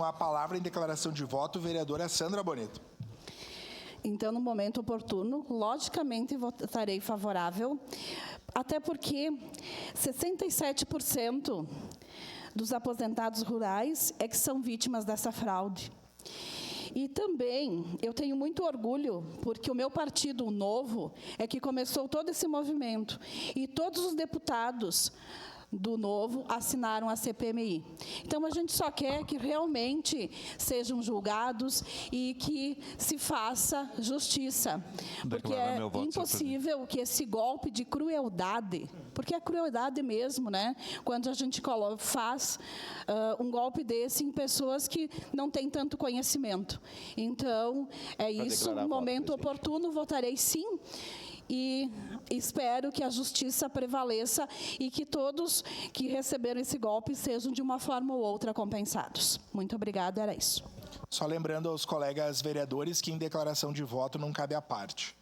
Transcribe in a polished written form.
a palavra em declaração de voto, vereadora Sandra Bonito. Então, no momento oportuno, logicamente votarei favorável, até porque 67% dos aposentados rurais é que são vítimas dessa fraude. E também eu tenho muito orgulho, porque o meu partido, o Novo, é que começou todo esse movimento. E todos os deputados do Novo assinaram a CPMI. Então, a gente só quer que realmente sejam julgados e que se faça justiça. Porque é impossível que esse golpe de crueldade, porque é crueldade mesmo, né? Quando a gente faz um golpe desse em pessoas que não têm tanto conhecimento. Então, é isso, no momento oportuno, votarei sim. E espero que a justiça prevaleça e que todos que receberam esse golpe sejam, de uma forma ou outra, compensados. Muito obrigada, era isso. Só lembrando aos colegas vereadores que em declaração de voto não cabe a parte.